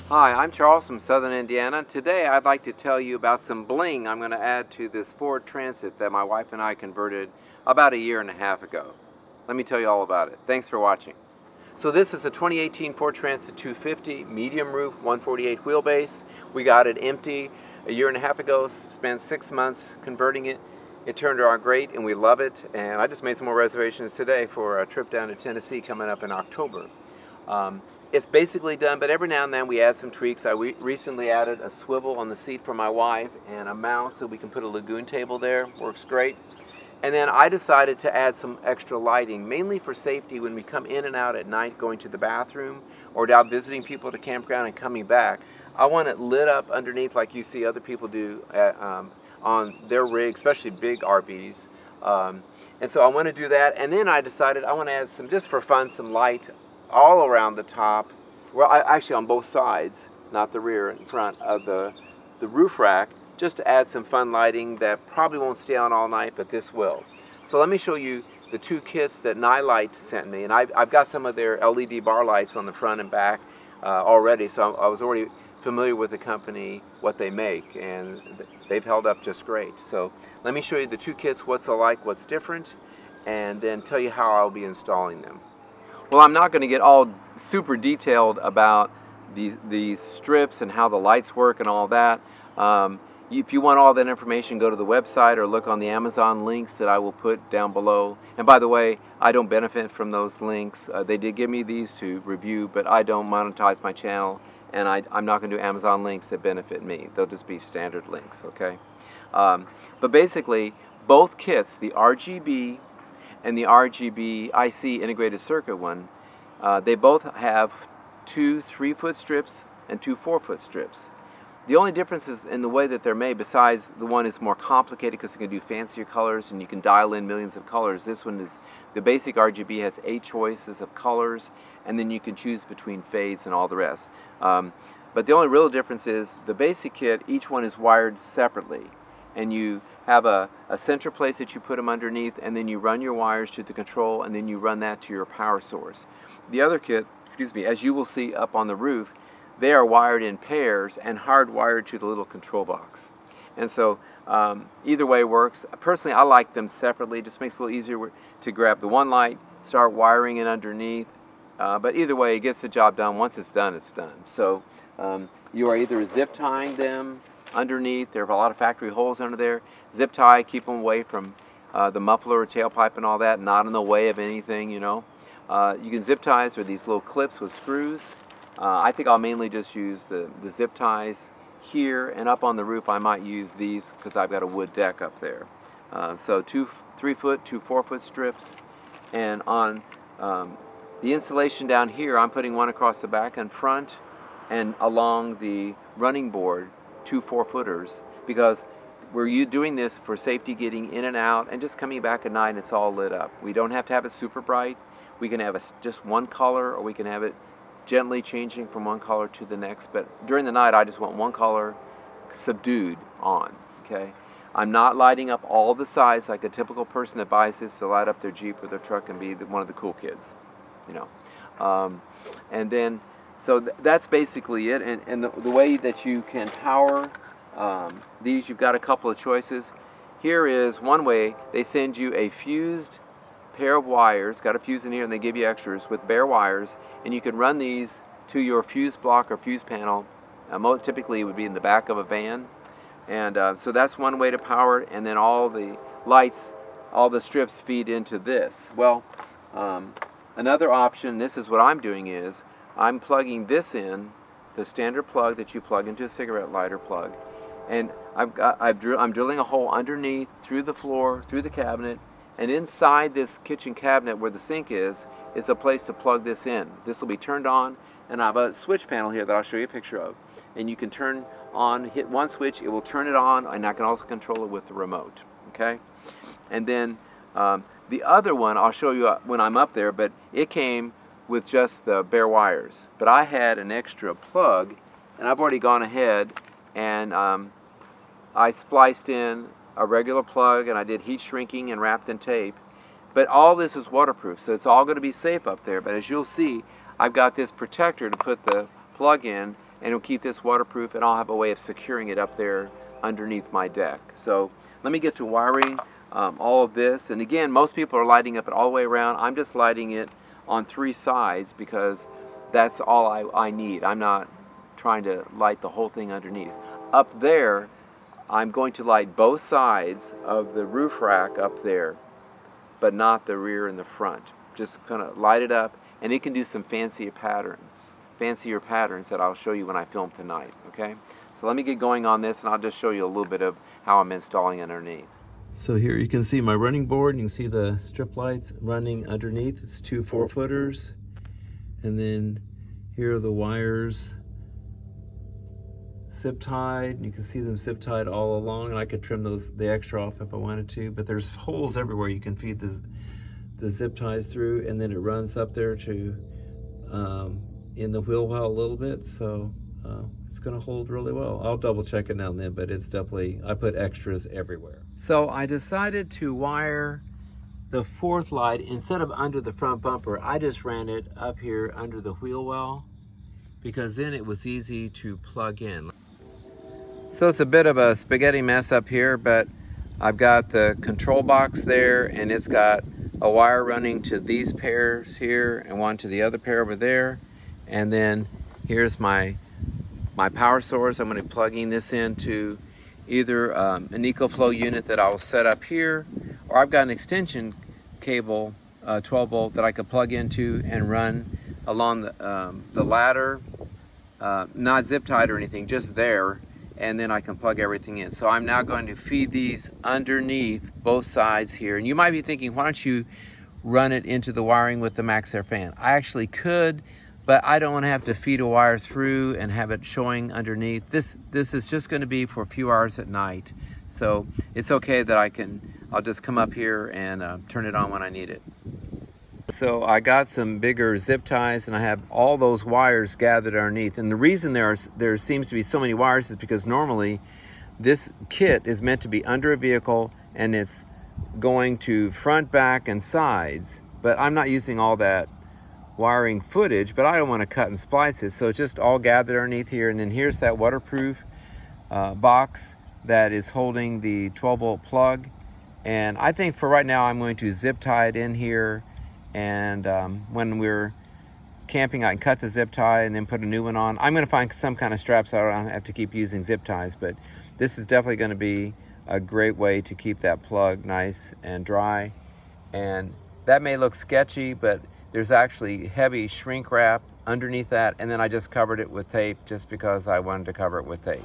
Hi, I'm Charles from Southern Indiana. Today I'd like to tell you about some bling I'm going to add to this Ford Transit that my wife and I converted about a year and a half ago. Let me tell you all about it. Thanks for watching. So this is a 2018 Ford Transit 250, medium roof, 148 wheelbase. We got it empty a year and a half ago, spent 6 months converting it. It turned out great and we love it, and I just made some more reservations today for a trip down to Tennessee coming up in October. It's basically done, but every now and then we add some tweaks. I recently added a swivel on the seat for my wife and a mount so we can put a lagoon table there. Works great. And then I decided to add some extra lighting, mainly for safety when we come in and out at night going to the bathroom or down visiting people at a campground and coming back. I want it lit up underneath like you see other people do on their rig, especially big RVs. And so I want to do that. And then I decided I want to add some, just for fun, some light all around the top, well, actually on both sides, not the rear and front of the roof rack, just to add some fun lighting that probably won't stay on all night, but this will. So let me show you the two kits that Nilight sent me, and I've got some of their LED bar lights on the front and back already, so I was already familiar with the company, what they make, and they've held up just great. So let me show you the two kits, what's alike, what's different, and then tell you how I'll be installing them. Well, I'm not going to get all super detailed about these strips and how the lights work and all that. If you want all that information, go to the website or look on the Amazon links that I will put down below. And by the way, I don't benefit from those links. They did give me these to review, but I don't monetize my channel, and I'm not going to do Amazon links that benefit me. They'll just be standard links, okay? But basically, both kits, the RGB and the RGBIC integrated circuit one, they both have two 3-foot strips and two 4-foot strips. The only difference is in the way that they're made, besides the one is more complicated because you can do fancier colors and you can dial in millions of colors. This one is, the basic RGB has 8 choices of colors, and then you can choose between fades and all the rest. But the only real difference is the basic kit, each one is wired separately, and you have a center place that you put them underneath, and then you run your wires to the control, and then you run that to your power source. The other kit, as you will see up on the roof, they are wired in pairs and hardwired to the little control box. And so either way works. Personally, I like them separately. It just makes it a little easier to grab the one light, start wiring it underneath. But either way, it gets the job done. Once it's done, it's done. So you are either zip tying them underneath. There are a lot of factory holes under there. Zip tie, keep them away from the muffler or tailpipe and all that, not in the way of anything, you know. You can zip ties with these little clips with screws. I think I'll mainly just use the zip ties here, and up on the roof I might use these because I've got a wood deck up there. So two 3-foot, two 4-foot strips, and on the insulation down here I'm putting one across the back and front and along the running board, two 4-footers, because we're doing this for safety, getting in and out and just coming back at night and it's all lit up. We don't have to have it super bright. We can have just one color, or we can have it gently changing from one color to the next, but during the night I just want one color subdued on, okay? I'm not lighting up all the sides like a typical person that buys this to light up their Jeep or their truck and be one of the cool kids, you know. And then, so that's basically it, and the way that you can power these, you've got a couple of choices. Here is one way. They send you a fused pair of wires, got a fuse in here, and they give you extras with bare wires, and you can run these to your fuse block or fuse panel. Most typically it would be in the back of a van, and so that's one way to power it. And then all the lights, all the strips feed into this. Well, another option, this is what I'm doing, is I'm plugging this in, the standard plug that you plug into a cigarette lighter plug, and I'm drilling a hole underneath, through the floor, through the cabinet, and inside this kitchen cabinet where the sink is a place to plug this in. This will be turned on, and I have a switch panel here that I'll show you a picture of. And you can turn on, hit one switch, it will turn it on, and I can also control it with the remote. Okay? And then the other one I'll show you when I'm up there, but it came with just the bare wires. But I had an extra plug, and I've already gone ahead and I spliced in a regular plug, and I did heat shrinking and wrapped in tape. But all this is waterproof, so it's all going to be safe up there. But as you'll see, I've got this protector to put the plug in, and it'll keep this waterproof, and I'll have a way of securing it up there underneath my deck. So let me get to wiring all of this. And again, most people are lighting up it all the way around. I'm just lighting it on 3 sides because that's all I need. I'm not trying to light the whole thing underneath. Up there, I'm going to light both sides of the roof rack up there, but not the rear and the front. Just kind of light it up, and it can do some fancier patterns that I'll show you when I film tonight, okay? So let me get going on this, and I'll just show you a little bit of how I'm installing underneath. So here you can see my running board, and you can see the strip lights running underneath. It's 2 4-footers, and then here are the wires zip tied. You can see them zip tied all along, and I could trim the extra off if I wanted to, but there's holes everywhere you can feed the zip ties through, and then it runs up there to in the wheel well a little bit, so it's going to hold really well. I'll double check it now and then, but it's definitely, I put extras everywhere. So I decided to wire the 4th light instead of under the front bumper. I just ran it up here under the wheel well because then it was easy to plug in. So it's a bit of a spaghetti mess up here, but I've got the control box there, and it's got a wire running to these pairs here and one to the other pair over there. And then here's my power source. I'm going to be plugging this into either an EcoFlow unit that I'll set up here, or I've got an extension cable, 12 volt, that I could plug into and run along the ladder, not zip tied or anything, just there, and then I can plug everything in. So I'm now going to feed these underneath both sides here. And you might be thinking, why don't you run it into the wiring with the MaxxAir fan? I actually could, but I don't want to have to feed a wire through and have it showing underneath. This is just going to be for a few hours at night. So it's okay that I'll just come up here and turn it on when I need it. So I got some bigger zip ties, and I have all those wires gathered underneath. And the reason there seems to be so many wires is because normally this kit is meant to be under a vehicle, and it's going to front, back, and sides. But I'm not using all that wiring footage, but I don't want to cut and splice it. So it's just all gathered underneath here. And then here's that waterproof box that is holding the 12 volt plug. And I think for right now, I'm going to zip tie it in here. And when we're camping, I can cut the zip tie and then put a new one on. I'm going to find some kind of strap so I don't have to keep using zip ties, but this is definitely going to be a great way to keep that plug nice and dry. And that may look sketchy, but there's actually heavy shrink wrap underneath that, and then I just covered it with tape just because I wanted to cover it with tape.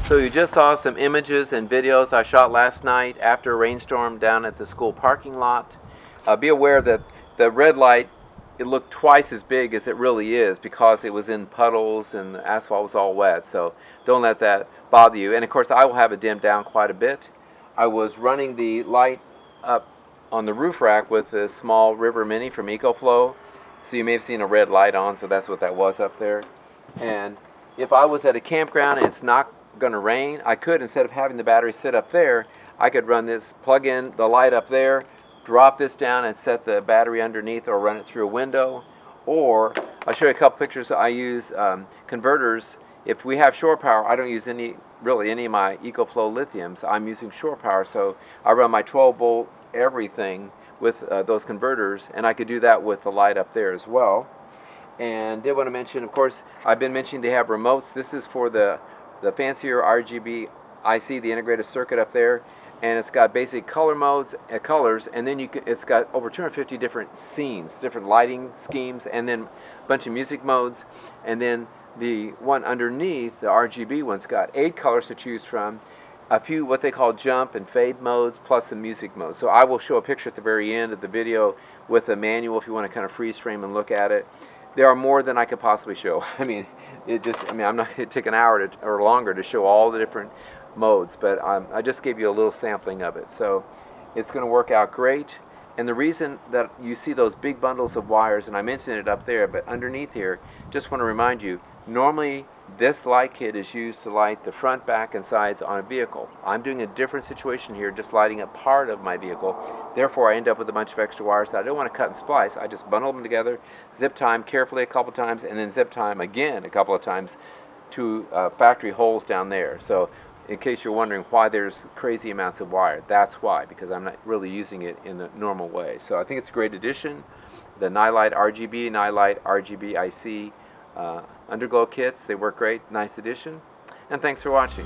So you just saw some images and videos I shot last night after a rainstorm down at the school parking lot. Be aware that the red light, it looked twice as big as it really is because it was in puddles and the asphalt was all wet. So don't let that bother you. And of course I will have it dimmed down quite a bit. I was running the light up on the roof rack with a small River Mini from EcoFlow. So you may have seen a red light on, so that's what that was up there. And if I was at a campground and it's not going to rain, I could, instead of having the battery sit up there, I could run this, plug in the light up there, drop this down and set the battery underneath, or run it through a window. Or I'll show you a couple pictures. I use converters. If we have shore power, I don't use really any of my EcoFlow lithiums. I'm using shore power, so I run my 12 volt everything with those converters, and I could do that with the light up there as well. And did want to mention, of course, I've been mentioning they have remotes. This is for the fancier RGBIC, the integrated circuit up there, and it's got basic color modes, colors, and then it's got over 250 different scenes, different lighting schemes, and then a bunch of music modes. And then the one underneath, the RGB one's got 8 colors to choose from, a few what they call jump and fade modes, plus some music modes. So I will show a picture at the very end of the video with a manual if you want to kind of freeze frame and look at it. There are more than I could possibly show. I mean, I'm not, it'd take an hour or longer to show all the different modes, but I just gave you a little sampling of it. So it's going to work out great. And the reason that you see those big bundles of wires, and I mentioned it up there, but underneath here, just want to remind you, normally this light kit is used to light the front, back, and sides on a vehicle. I'm doing a different situation here, just lighting a part of my vehicle. Therefore, I end up with a bunch of extra wires that I don't want to cut and splice. I just bundle them together, zip tie them carefully a couple times, and then zip tie them again a couple of times to factory holes down there. So in case you're wondering why there's crazy amounts of wire, that's why, because I'm not really using it in the normal way. So I think it's a great addition. The Nilight RGB, Nilight RGBIC underglow kits, they work great. Nice addition. And thanks for watching.